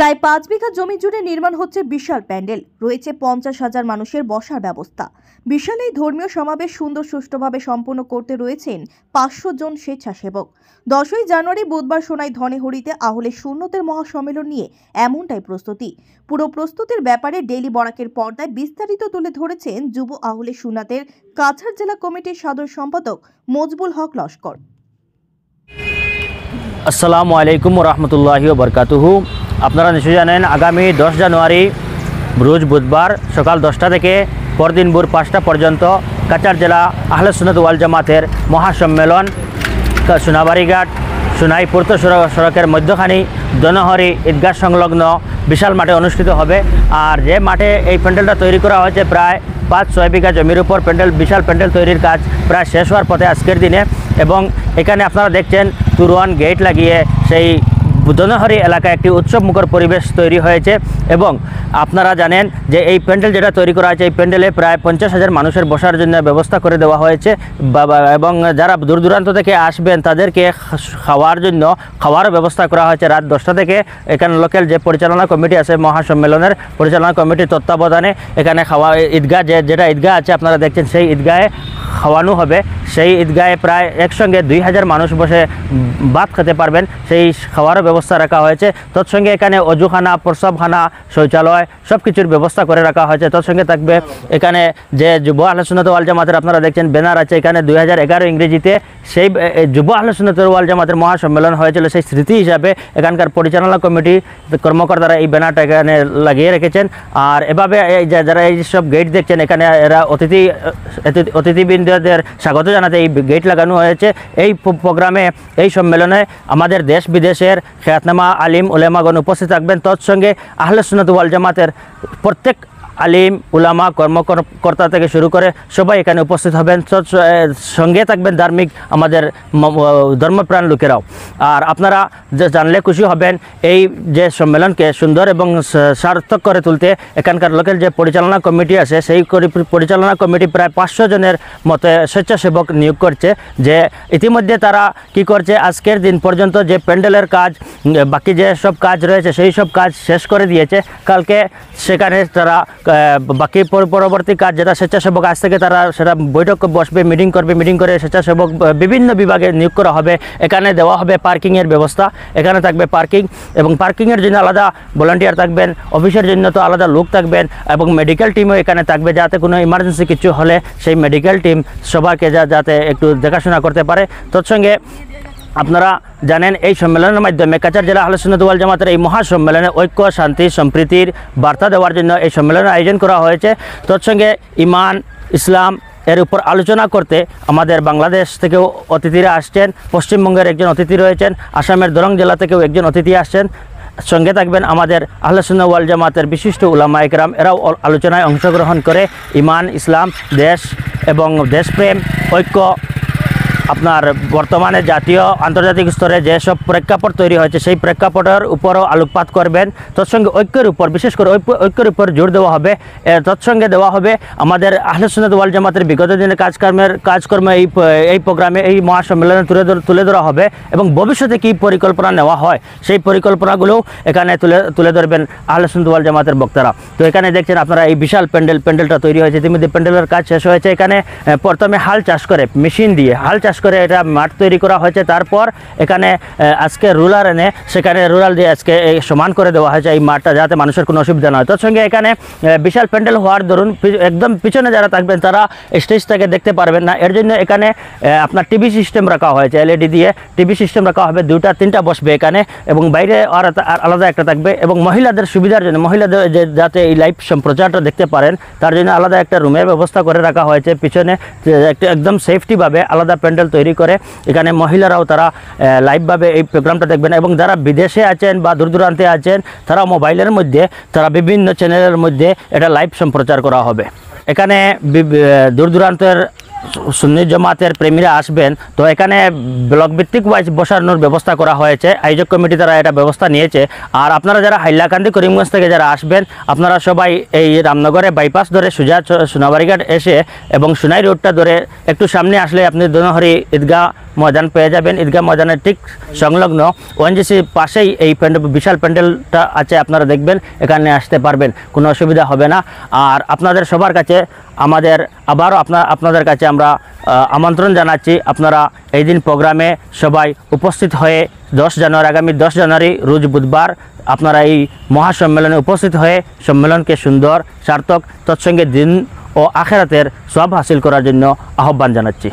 প্রায় 5 বিঘা জমি জুড়ে নির্মাণ হচ্ছে বিশাল প্যান্ডেল। রয়েছে 50,000 মানুষের বসার ব্যবস্থা। বিশাল এই ধর্মীয় সমাবেশ সুন্দর সুষ্ঠুভাবে সম্পন্ন করতে রয়েছেন 500 জন স্বেচ্ছাসেবক। 10ই জানুয়ারি বুধবার সোনাই ধনেহরিতে আহলে সুন্নতের মহাসম্মেলন নিয়ে এমনটাই প্রস্তুতি। পুরো প্রস্তুতির ব্যাপারে ডেইলি বরাকের পর্দায় বিস্তারিত তুলে ধরেছেন যুব আহলে সুন্নাতের কাছাড় জেলা কমিটির সাধারণ সম্পাদক মজবুল হক লস্কর। আসসালামু আলাইকুম রহমতুল্লাহি ওয়া বারাকাতুহু। আপনারা নিশ্চয়ই জানেন আগামী 10 জানুয়ারি রোজ বুধবার সকাল 10টা থেকে পরদিন ভোর 5টা পর্যন্ত কাছাড় জেলা আহলে সুন্নাত ওয়াল জামাতের মহাসম্মেলন সোনাবাড়িঘাট সোনাই পূর্ত সড়কের মধ্যখানি ধনেহরি ঈদগাহ সংলগ্ন বিশাল মাঠে অনুষ্ঠিত হবে। আর যে মাঠে এই প্যান্ডেলটা তৈরি করা হয়েছে প্রায় 5-6 বিঘা জমির উপর বিশাল প্যান্ডেল তৈরির কাজ প্রায় শেষ হওয়ার পথে আজকের দিনে। এবং এখানে আপনারা দেখছেন তুরওয়ান গেট লাগিয়ে সেই ধনেহরি এলাকায় একটি উৎসবমুখর পরিবেশ তৈরি হয়েছে। এবং আপনারা জানেন যে এই প্যান্ডেল যেটা তৈরি করা হয়েছে এই প্যান্ডেলে প্রায় 50,000 মানুষের বসার জন্য ব্যবস্থা করে দেওয়া হয়েছে। এবং যারা দূর দূরান্ত থেকে আসবেন তাদেরকে খাওয়ার ব্যবস্থা করা হয়েছে রাত 10টা থেকে। এখানে লোকাল যে পরিচালনা কমিটি আছে মহাসম্মেলনের পরিচালনা কমিটির তত্ত্বাবধানে এখানে ঈদগাহ যেটা ঈদগাহ আছে আপনারা দেখছেন সেই ঈদগাহে খাওয়ানো হবে। সেই ঈদগাহে প্রায় একসঙ্গে 2,000 মানুষ বসে ভাত খেতে পারবেন, সেই খাওয়ারও ব্যবস্থা রাখা হয়েছে। তৎসঙ্গে এখানে অজুখানা, প্রস্রাবখানা, শৌচালয় সব কিছুর ব্যবস্থা করে রাখা হয়েছে। তৎসঙ্গে থাকবে এখানে যে যুব আহলে সুন্নাত ওয়াল জামাতের আপনারা দেখছেন ব্যানার আছে এখানে 2011 ইংরেজিতে সেই যুব আহলে সুন্নাত ওয়াল জামাতের মহাসম্মেলন হয়েছিল সেই স্মৃতি হিসাবে এখানকার পরিচালনা কমিটি কর্মকর্তারা এই ব্যানারটা এখানে লাগিয়ে রেখেছেন। আর এভাবে যারা এই সব গেট দেখছেন এখানে এরা অতিথিবৃন্দদের স্বাগত জানাতে এই গেট লাগানো হয়েছে। এই প্রোগ্রামে এই সম্মেলনে আমাদের দেশ বিদেশের খ্যাতনামা আলিম উলেমাগণ উপস্থিত থাকবেন। তৎসঙ্গে আহলে সুন্নাত ওয়াল জামাতের প্রত্যেক আলিম উলামা কর্মকর্তা থেকে শুরু করে সবাই এখানে উপস্থিত হবেন। সঙ্গে থাকবেন ধার্মিক আমাদের ধর্মপ্রাণ লোকেরাও। আর আপনারা জানলে খুশি হবেন এই যে সম্মেলনকে সুন্দর এবং সার্থক করে তুলতে এখানকার লোকের যে পরিচালনা কমিটি আছে সেই পরিচালনা কমিটি প্রায় 500 জনের মতো স্বেচ্ছাসেবক নিয়োগ করছে। যে ইতিমধ্যে তারা কি করছে আজকের দিন পর্যন্ত যে প্যান্ডেলের কাজ বাকি যে সব কাজ রয়েছে সেই সব কাজ শেষ করে দিয়েছে। কালকে সেখানে তারা বাকি পরবর্তী কাজ যেটা স্বেচ্ছাসেবক আজ থেকে তারা সেটা বৈঠক বসবে, মিটিং করে স্বেচ্ছাসেবক বিভিন্ন বিভাগে নিয়োগ করা হবে। এখানে দেওয়া হবে পার্কিংয়ের ব্যবস্থা, এখানে থাকবে পার্কিং এবং পার্কিংয়ের জন্য আলাদা ভলান্টিয়ার থাকবেন, অফিসের জন্য তো আলাদা লোক থাকবেন এবং মেডিকেল টিমও এখানে থাকবে যাতে কোনো ইমার্জেন্সি কিছু হলে সেই মেডিকেল টিম সবাইকে যাতে একটু দেখাশোনা করতে পারে। তৎসঙ্গে আপনারা জানেন এই সম্মেলনের মাধ্যমে কাছাড় জেলা আহলে সুন্নাত ওয়াল জামাতের এই মহাসম্মেলনে ঐক্য, শান্তি, সম্প্রীতির বার্তা দেওয়ার জন্য এই সম্মেলনের আয়োজন করা হয়েছে। তৎসঙ্গে ইমান, ইসলাম এর উপর আলোচনা করতে আমাদের বাংলাদেশ থেকেও অতিথিরা আসছেন, পশ্চিমবঙ্গের একজন অতিথি রয়েছেন, আসামের দরং জেলা থেকেও একজন অতিথি আসছেন। সঙ্গে থাকবেন আমাদের আহলে সুন্নাত ওয়াল জামাতের বিশিষ্ট উলামা ইকরাম, এরাও আলোচনায় অংশগ্রহণ করে ইমান, ইসলাম, দেশ এবং দেশপ্রেম, ঐক্য, আপনার বর্তমানে জাতীয় আন্তর্জাতিক স্তরে যেসব প্রেক্ষাপট তৈরি হয়েছে সেই প্রেক্ষাপটের উপরও আলোকপাত করবেন। তৎসঙ্গে ঐক্যের উপর বিশেষ করে ঐক্যের উপর জোর দেওয়া হবে। তৎসঙ্গে দেওয়া হবে আমাদের আহলে সুন্নাত ওয়াল জামাতের বিগত দিনের কাজকর্ম এই প্রোগ্রামে এই মহাসম্মেলনে তুলে ধরা হবে এবং ভবিষ্যতে কী পরিকল্পনা নেওয়া হয় সেই পরিকল্পনাগুলোও এখানে তুলে ধরবেন আহলে সুন্নাত ওয়াল জামাতের বক্তারা। তো এখানে দেখছেন আপনারা এই বিশাল প্যান্ডেলটা তৈরি হয়েছে। ইতিমধ্যে প্যান্ডেলের কাজ শেষ হয়েছে। এখানে প্রথমে হাল চাষ করে মেশিন দিয়ে হাল চাষ করে এটা মাঠ তৈরি করা হয়েছে। তারপর এখানে আজকে রুলার এনে সেখানে রুলার দিয়ে আজকে সমান করে দেওয়া হয়েছে এই মাঠটা যাতে মানুষের কোনো অসুবিধা না হয়। তার সঙ্গে এখানে বিশাল প্যান্ডেল হওয়ার দরুন একদম পিছনে যারা থাকবেন তারা স্টেজটাকে দেখতে পারবেন না। এর জন্য এখানে আপনার টিভি সিস্টেম রাখা হয়েছে, LED দিয়ে টিভি সিস্টেম রাখা হবে। 2-3টা বসবে এখানে এবং বাইরে আর আলাদা একটা থাকবে। এবং মহিলাদের সুবিধার জন্য মহিলাদের যাতে এই লাইভ সম্প্রচারটা দেখতে পারেন তার জন্য আলাদা একটা রুমের ব্যবস্থা করে রাখা হয়েছে। পিছনে একদম সেফটিভাবে আলাদা প্যান্ডেল তৈরি করে এখানে মহিলারাও তারা লাইভভাবে এই প্রোগ্রামটা দেখবেন। এবং যারা বিদেশে আছেন বা দূর দূরান্তে আছেন তারা মোবাইলের মধ্যে তারা বিভিন্ন চ্যানেলের মধ্যে এটা লাইভ সম্প্রচার করা হবে। এখানে দূর দূরান্তের সুন্নি জামাতের প্রেমীরা আসবেন। তো এখানে ব্লক ভিত্তিক ওয়াইজ বসানোর ব্যবস্থা করা হয়েছে, আয়োজক কমিটি তারা এটা ব্যবস্থা নিয়েছে। আর আপনারা যারা হাইলাকান্দি করিমগঞ্জ থেকে যারা আসবেন আপনারা সবাই এই রামনগরে বাইপাস ধরে সোজা সোনাবাড়িঘাট এসে এবং সোনাই রোডটা ধরে একটু সামনে আসলে আপনি ধনেহরি ঈদগাহ ময়দান পেয়ে যাবেন। ঈদগাহ ময়দানের ঠিক সংলগ্ন ওএনজিসি পাশেই এই বিশাল প্যান্ডেলটা আছে, আপনারা দেখবেন, এখানে আসতে পারবেন, কোনো অসুবিধা হবে না। আর আপনাদের সবার কাছে আমাদের আবারও আপনাদের কাছে আমরা আমন্ত্রণ জানাচ্ছি, আপনারা এই দিন প্রোগ্রামে সবাই উপস্থিত হয়ে 10 জানুয়ারি, আগামী 10 জানুয়ারি রোজ বুধবার আপনারা এই মহাসম্মেলনে উপস্থিত হয়ে সম্মেলনকে সুন্দর, সার্থক, তৎসঙ্গে দিন ও আখেরাতের সওয়াব হাসিল করার জন্য আহ্বান জানাচ্ছি।